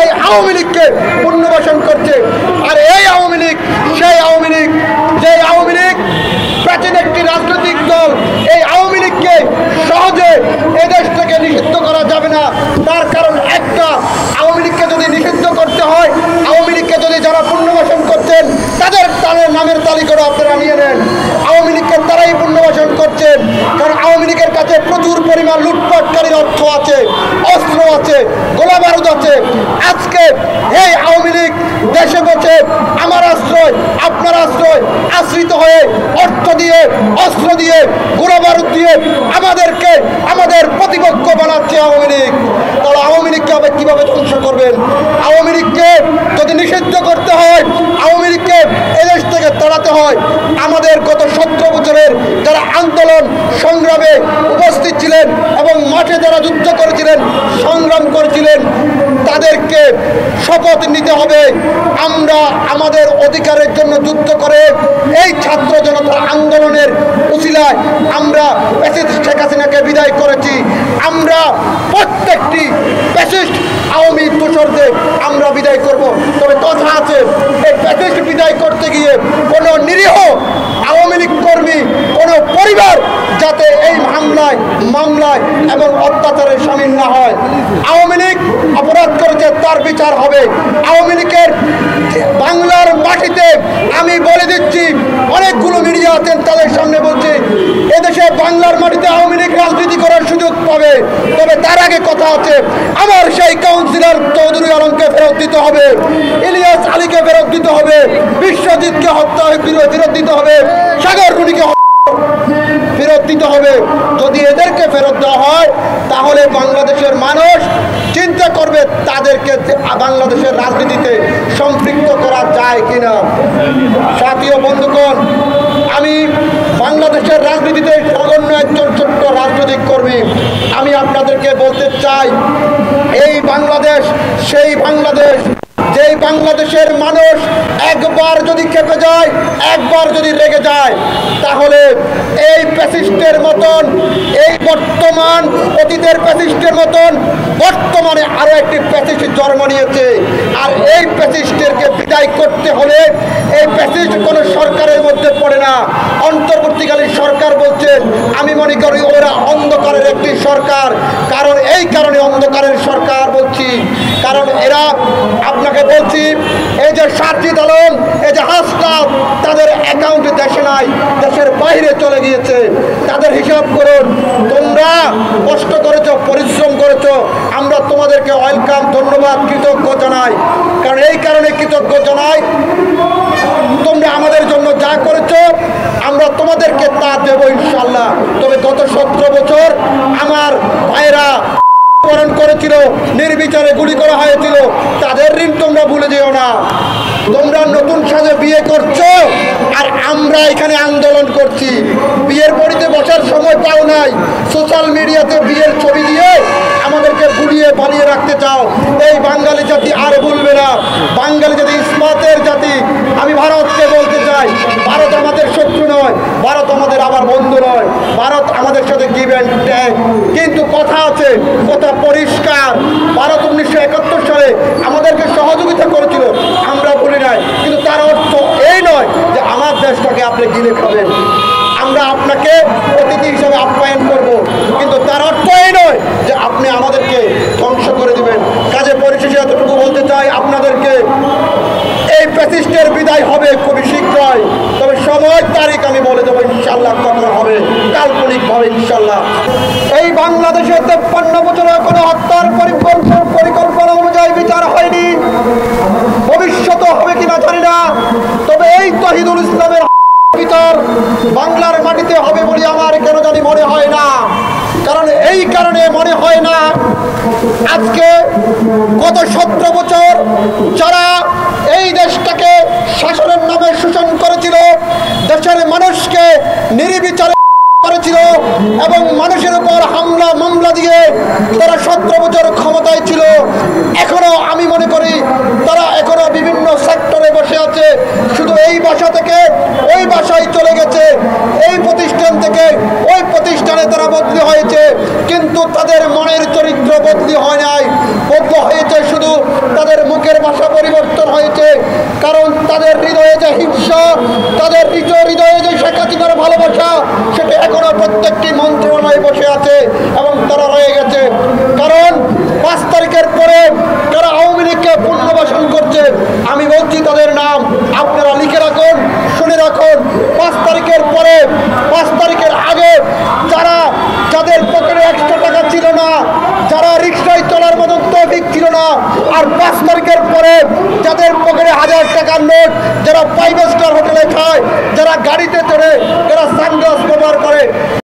এই আওয়ামী লীগকে পুনর্বাসন করছে। আর এই আওয়ামী লীগ সেই আওয়ামী লীগ, যে আওয়ামী লীগ প্রাচীন একটি রাজনৈতিক দল। এই আওয়ামী লীগকে সহজে এদেশ থেকে নিষিদ্ধ করা যাবে না। তার কারণ একটা, আওয়ামী লীগকে যদি নিষিদ্ধ করতে হয়, আওয়ামী লীগকে যদি যারা পুনর্বাসন করছেন তাদের নামের তালিকাটা আপনারা নিয়ে নেন। আওয়ামী লীগকে তারাই পুনর্বাসন করছেন, কারণ আওয়ামী লীগের কাছে প্রচুর পরিমাণ লুটপাটকারীর অর্থ আছে, অস্ত্র আছে, গোলা বারুদ আছে। আজকে এই আওয়ামী লীগ দেশে বসে আমার আশ্রয় আপনার আশ্রয় আশ্রিত হয়ে অর্থ দিয়ে, অস্ত্র দিয়ে, গোলা বারুদ দিয়ে আমাদেরকে আমাদের প্রতিপক্ষ বানাচ্ছে আওয়ামী লীগ। তাহলে আওয়ামী লীগকে আবার কীভাবে ধ্বংস করবেন? আওয়ামী লীগকে যদি নিষিদ্ধ করতে হয়, আওয়ামী লীগকে এদেশ থেকে তাড়াতে হয়, আমাদের গত 17 বছরের যারা আন্দোলন সংগ্রামে উপস্থিত ছিলেন এবং মাঠে যারা যুদ্ধ করেছিলেন, সংগ্রাম করেছিলেন, তাদেরকে শপথ নিতে হবে আমরা আমাদের অধিকারের জন্য যুদ্ধ করে এই ছাত্র জনতার আন্দোলনের উসিলায় আমরা ফ্যাসিস্ট শেখ হাসিনাকে বিদায় করেছি। আমরা প্রত্যেকটি ফ্যাসিস্ট আওয়ামী দোসরদের আমরা বিদায় করব। তবে কথা আছে, এই ফ্যাসিস্ট বিদায় করতে গিয়ে কোনো নিরীহ আওয়ামী লীগ কর্মী, কোনো পরিবার যাতে এই মামলায় এবং অত্যাচারের শামিল না হয়। আওয়ামী লীগ অপরাধ করেছে, তার বিচার হবে। আওয়ামী লীগের বাংলার মাটিতে আমি বলে দিচ্ছি, অনেকগুলো মিডিয়া আছেন, তাদের সামনে বলছি, এদেশে বাংলার মাটিতে আওয়ামী লীগ রাজনীতি করার সুযোগ পাবে। তবে তার আগে কথা আছে, আমার সেই কাউন্সিলর চৌধুরী আলমকে ফেরত দিতে হবে, ইলিয়াস আলীকে ফেরত দিতে হবে, বিশ্বজিৎকে হত্যা ফেরত দিতে হবে, সাগর রুনিকে ফেরত দিতে হবে। যদি এদেরকে ফেরত দেওয়া হয় তাহলে বাংলাদেশের মানুষ চিন্তা করবে তাদেরকে বাংলাদেশের রাজনীতিতে সম্পৃক্ত করা যায় কিনা। সাথী ও বন্ধুগণ, আমি বাংলাদেশের রাজনীতিতে নগণ্য একজন ছোট্ট রাজনৈতিক কর্মী। আমি আপনাদেরকে বলতে চাই, এই বাংলাদেশ সেই বাংলাদেশ যেই বাংলাদেশের মানুষ একবার যদি খেপে যায়, একবার যদি রেগে যায়, তাহলে এই ফ্যাসিস্টের মতন, এই বর্তমান অতীতের ফ্যাসিস্টের মতন বর্তমানে আরো একটি ফ্যাসিস্ট জন্ম নিয়েছে। আর এই ফ্যাসিস্টকে বিদায় করতে হলে এই ফ্যাসিস্ট কোনো সরকারের মধ্যে পড়ে না। অন্তর্বর্তীকালীন সরকার বলছেন, আমি মনে করি ওরা অন্ধকারের একটি সরকার। কারণ এই কারণে অন্ধকারের সরকার বলছি, কারণ এরা আপনাকে বলছি, এই যে সারজিদ আলম, এই যে হাসনাত, তাদের অ্যাকাউন্ট দেশে নাই, দেশের বাইরে চলে গিয়েছে। তাদের হিসাব করুন। তোমরা কষ্ট করেছো, পরিশ্রম করেছো, আমরা তোমাদেরকে ওয়েলকাম, ধন্যবাদ, কৃতজ্ঞ জানাই। কারণ এই কারণে কৃতজ্ঞ জানাই, তোমরা আমাদের জন্য যা করেছো আমরা তোমাদেরকে তা দেবো ইনশাল্লাহ। তবে গত 17 বছর আমার ভাইরা বরণ করেছিল, নির্বিচারে গুলি করা হয়েছিল, তাদের ঋণ তোমরা ভুলে যেও না। তোমরা নতুন সাজে বিয়ে করছো আর আমরা এখানে আন্দোলন করছি। বিয়ের বাড়িতে বসার সময় পাও নাই, সোশ্যাল মিডিয়াতে বিয়ের ছবি দিয়ে আমাদেরকে গুলিয়ে পালিয়ে রাখতে চাও। এই বাঙালি জাতি আর ভুলবে না। বাঙালি জাতি ইসমাতের জাতি। আমি ভারতকে বলতে চাই, ভারত আমাদের শত্রু নয়, ভারত আমাদের আবার বন্ধু নয়, ভারত আমাদের সাথে গিভ অ্যান্ড টেক। কিন্তু কথা আছে, কথা পরিষ্কার। ভারত 1971 সালে আমাদেরকে সহযোগিতা করেছিল, আমরা বলি নাই। কিন্তু তার অর্থ এই নয় যে আমার দেশটাকে আপনি গিলে খাবেন, আমরা আপনাকে অতিথি হিসাবে আপ্যায়ন করব, কিন্তু তার অর্থ এই নয় যে আপনি আমাদেরকে ধ্বংস করে দিবেন। কাজে পরিশেষে এতটুকু বলতে চাই আপনাদেরকে, এই ফ্যাসিস্টের বিদায় হবে খুবই শীঘ্রই। তবে সময় তারিখ আমি বলে দেবো ইনশাল্লাহ, কখন হবে, কাল্পনিকভাবে ইনশাল্লাহ। এই বাংলাদেশে 53 বছরে কোনো হত্যার পরিকল্পনা অনুযায়ী বিচার হয়নি, ভবিষ্যতে হবে কিনা জানি না। তবে এই তহিদুল ইসলামের বিচার বাংলার মাটিতে হবে বলে আমার কেন জানি মনে হয় না। কারণ এই কারণে মনে হয় না, আজকে গত 17 বছর যারা এই দেশটাকে শাসনের নামে শোষণ করেছিল, দেশের মানুষকে নির্বিচারে করেছিল এবং মানুষের উপর হামলা মামলা দিয়ে তারা 17 বছর ক্ষমতায় ছিল, এখনো আমি মনে করি তারা এখনো বিভিন্ন সেক্টরে বসে আছে। শুধু এই বাসা থেকে ওই বাসায় চলে গেছে, এই প্রতিষ্ঠান থেকে ওই প্রতিষ্ঠানে তারা বদলি হয়েছে, কিন্তু তাদের মনের চরিত্র বদলি হয় নাই। বদলি হয়েছে শুধু তাদের মুখের ভাষা পরিবর্তন হয়েছে, কারণ তাদের হৃদয়ে যে হিংসা, তাদের হৃদয়ে যে শেখ হাসিনার ভালোবাসা, সেটা এখনো প্রত্যেকটি মন্ত্রণালয়ে বসে আছে এবং তারা রয়ে গেছে। কারণ 5 তারিখের পরে যারা আওয়ামী লীগকে পুনর্বাসন করছে, আমি বলছি তাদের নাম আপনারা লিখে রাখুন, শুনে রাখুন। 5 তারিখের পরে, 5 তারিখের আগে যাদের পকেটে 100 টাকা ছিল না, যারা রিক্সায় চলার মতো তৌফিক ছিল না, আর 5 তারিখের পরে যাদের পকেটে 1000 টাকার নোট, যারা 5 স্টার হোটেলে খায়, যারা গাড়িতে চড়ে, যারা সানগ্লাস ব্যবহার করে,